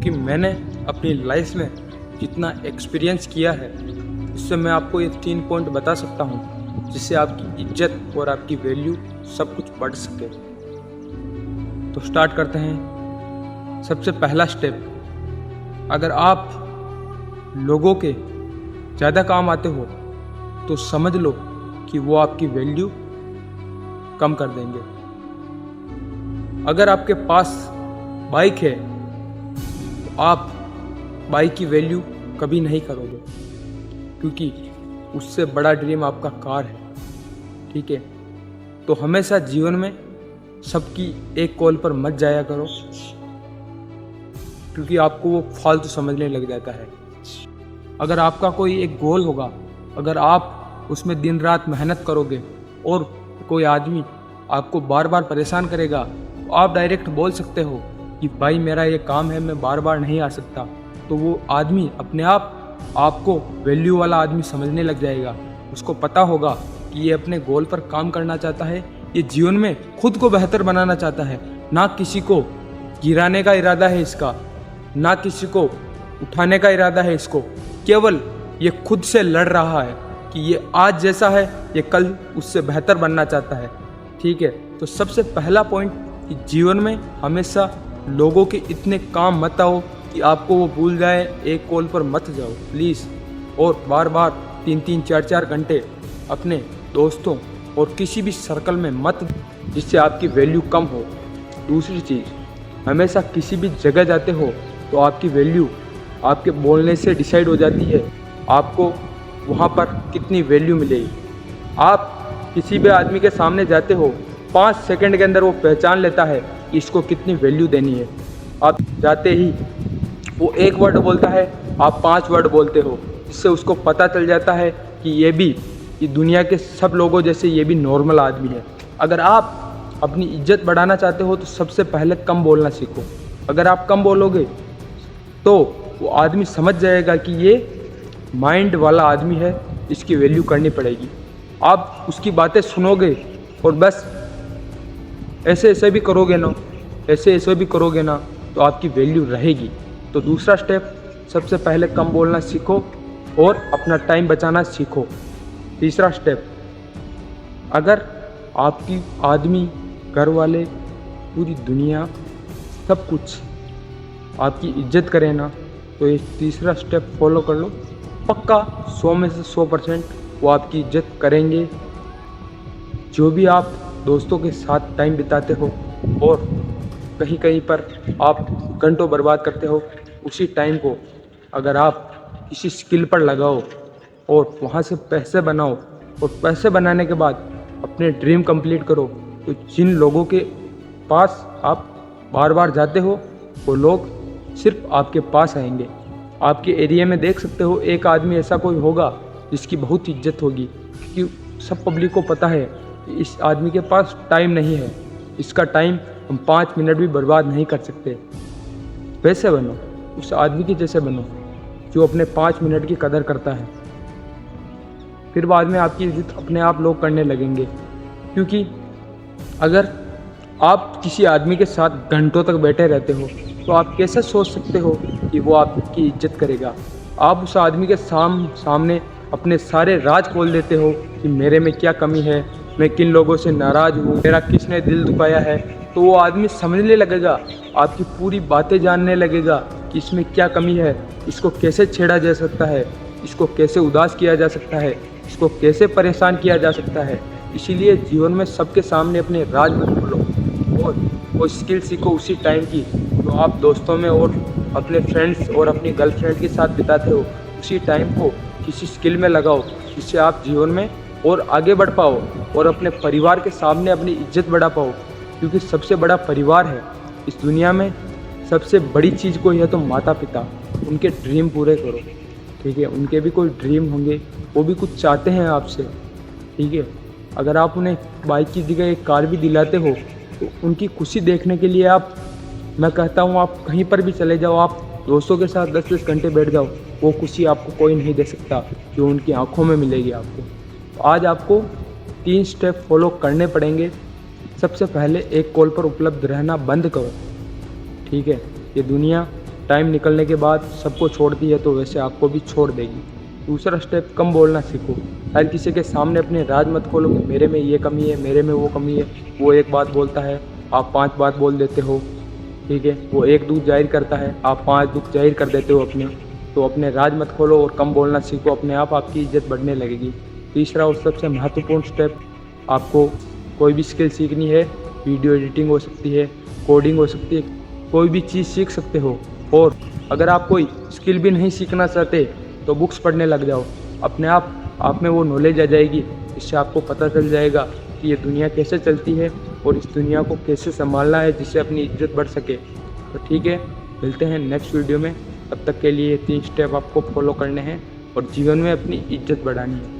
क्योंकि मैंने अपनी लाइफ में जितना एक्सपीरियंस किया है उससे मैं आपको ये 3 पॉइंट बता सकता हूँ जिससे आपकी इज्जत और आपकी वैल्यू सब कुछ बढ़ सके। तो स्टार्ट करते हैं। सबसे पहला स्टेप, अगर आप लोगों के ज़्यादा काम आते हो तो समझ लो कि वो आपकी वैल्यू कम कर देंगे। अगर आपके पास बाइक है तो आप बाइक की वैल्यू कभी नहीं करोगे, क्योंकि उससे बड़ा ड्रीम आपका कार है। ठीक है, तो हमेशा जीवन में सबकी एक कॉल पर मत जाया करो, क्योंकि आपको वो फालतू समझने लग जाता है। अगर आपका कोई एक गोल होगा, अगर आप उसमें दिन रात मेहनत करोगे और कोई आदमी आपको बार बार परेशान करेगा तो आप डायरेक्ट बोल सकते हो कि भाई मेरा ये काम है, मैं बार बार नहीं आ सकता। तो वो आदमी अपने आप आपको वैल्यू वाला आदमी समझने लग जाएगा। उसको पता होगा कि ये अपने गोल पर काम करना चाहता है, ये जीवन में खुद को बेहतर बनाना चाहता है, ना किसी को गिराने का इरादा है इसका, ना किसी को उठाने का इरादा है इसको। केवल ये खुद से लड़ रहा है कि ये आज जैसा है ये कल उससे बेहतर बनना चाहता है। ठीक है, तो सबसे पहला पॉइंट कि जीवन में हमेशा लोगों के इतने काम मत आओ कि आपको वो भूल जाए, एक कॉल पर मत जाओ प्लीज़। और बार बार 3-3 4-4 घंटे अपने दोस्तों और किसी भी सर्कल में मत, जिससे आपकी वैल्यू कम हो। दूसरी चीज़, हमेशा किसी भी जगह जाते हो तो आपकी वैल्यू आपके बोलने से डिसाइड हो जाती है, आपको वहाँ पर कितनी वैल्यू मिलेगी। आप किसी भी आदमी के सामने जाते हो, 5 सेकंड के अंदर वो पहचान लेता है कि इसको कितनी वैल्यू देनी है। आप जाते ही वो एक वर्ड बोलता है, आप 5 वर्ड बोलते हो, इससे उसको पता चल जाता है कि ये दुनिया के सब लोगों जैसे ये भी नॉर्मल आदमी है। अगर आप अपनी इज्जत बढ़ाना चाहते हो तो सबसे पहले कम बोलना सीखो। अगर आप कम बोलोगे तो वो आदमी समझ जाएगा कि ये माइंड वाला आदमी है, इसकी वैल्यू करनी पड़ेगी। आप उसकी बातें सुनोगे और बस ऐसे भी करोगे ना, ऐसे भी करोगे ना, तो आपकी वैल्यू रहेगी। तो दूसरा स्टेप, सबसे पहले कम बोलना सीखो और अपना टाइम बचाना सीखो। तीसरा स्टेप, अगर आपकी आदमी, घर वाले, पूरी दुनिया, सब कुछ आपकी इज्जत करे ना, तो ये तीसरा स्टेप फॉलो कर लो। पक्का 100 में से 100% वो आपकी इज्जत करेंगे। जो भी आप दोस्तों के साथ टाइम बिताते हो और कहीं कहीं पर आप घंटों बर्बाद करते हो, उसी टाइम को अगर आप किसी स्किल पर लगाओ और वहाँ से पैसे बनाओ और पैसे बनाने के बाद अपने ड्रीम कंप्लीट करो, तो जिन लोगों के पास आप बार बार जाते हो वो लोग सिर्फ आपके पास आएंगे। आपके एरिया में देख सकते हो एक आदमी ऐसा कोई होगा जिसकी बहुत इज्जत होगी, क्योंकि सब पब्लिक को पता है कि इस आदमी के पास टाइम नहीं है, इसका टाइम हम 5 मिनट भी बर्बाद नहीं कर सकते। वैसे बनो, उस आदमी के जैसे बनो जो अपने 5 मिनट की कदर करता है। फिर बाद में आपकी इज्जत अपने आप लोग करने लगेंगे, क्योंकि अगर आप किसी आदमी के साथ घंटों तक बैठे रहते हो तो आप कैसे सोच सकते हो कि वो आपकी इज्जत करेगा। आप उस आदमी के सामने अपने सारे राज खोल देते हो कि मेरे में क्या कमी है, मैं किन लोगों से नाराज़ हूँ, मेरा किसने दिल दुखाया है, तो वो आदमी समझने लगेगा, आपकी पूरी बातें जानने लगेगा कि इसमें क्या कमी है, इसको कैसे छेड़ा जा सकता है, इसको कैसे उदास किया जा सकता है, इसको कैसे परेशान किया जा सकता है। इसीलिए जीवन में सबके सामने अपने राज मत खोलो और वो स्किल सीखो उसी टाइम की जो आप दोस्तों में और अपने फ्रेंड्स और अपनी गर्लफ्रेंड के साथ बिताते हो। उसी टाइम को किसी स्किल में लगाओ जिससे आप जीवन में और आगे बढ़ पाओ और अपने परिवार के सामने अपनी इज्जत बढ़ा पाओ, क्योंकि सबसे बड़ा परिवार है इस दुनिया में। सबसे बड़ी चीज़ कोई है तो माता पिता, उनके ड्रीम पूरे करो। ठीक है, उनके भी कोई ड्रीम होंगे, वो भी कुछ चाहते हैं आपसे। ठीक है, अगर आप उन्हें बाइक की जगह एक कार भी दिलाते हो तो उनकी खुशी देखने के लिए मैं कहता हूँ आप कहीं पर भी चले जाओ, आप दोस्तों के साथ 10-10 घंटे बैठ जाओ, वो खुशी आपको कोई नहीं दे सकता जो उनकी आंखों में मिलेगी आपको। तो आज आपको 3 स्टेप फॉलो करने पड़ेंगे। सबसे पहले एक कॉल पर उपलब्ध रहना बंद करो। ठीक है, ये दुनिया टाइम निकलने के बाद सबको छोड़ती है तो वैसे आपको भी छोड़ देगी। दूसरा स्टेप, कम बोलना सीखो। हर किसी के सामने अपने राज मत खोलो कि मेरे में ये कमी है, मेरे में वो कमी है। वो एक बात बोलता है, आप 5 बात बोल देते हो, ठीक है। वो एक दुख जाहिर करता है, आप 5 दुख जाहिर कर देते हो अपने। तो अपने राज मत खोलो और कम बोलना सीखो, अपने आप आपकी इज्जत बढ़ने लगेगी। तीसरा और सबसे महत्वपूर्ण स्टेप, आपको कोई भी स्किल सीखनी है, वीडियो एडिटिंग हो सकती है, कोडिंग हो सकती है, कोई भी चीज़ सीख सकते हो। और अगर आप कोई स्किल भी नहीं सीखना चाहते तो बुक्स पढ़ने लग जाओ, अपने आप में वो नॉलेज आ जाएगी। इससे आपको पता चल जाएगा कि ये दुनिया कैसे चलती है और इस दुनिया को कैसे संभालना है जिससे अपनी इज्जत बढ़ सके। तो ठीक है, मिलते हैं नेक्स्ट वीडियो में। तब तक के लिए 3 स्टेप आपको फॉलो करने हैं और जीवन में अपनी इज्जत बढ़ानी है।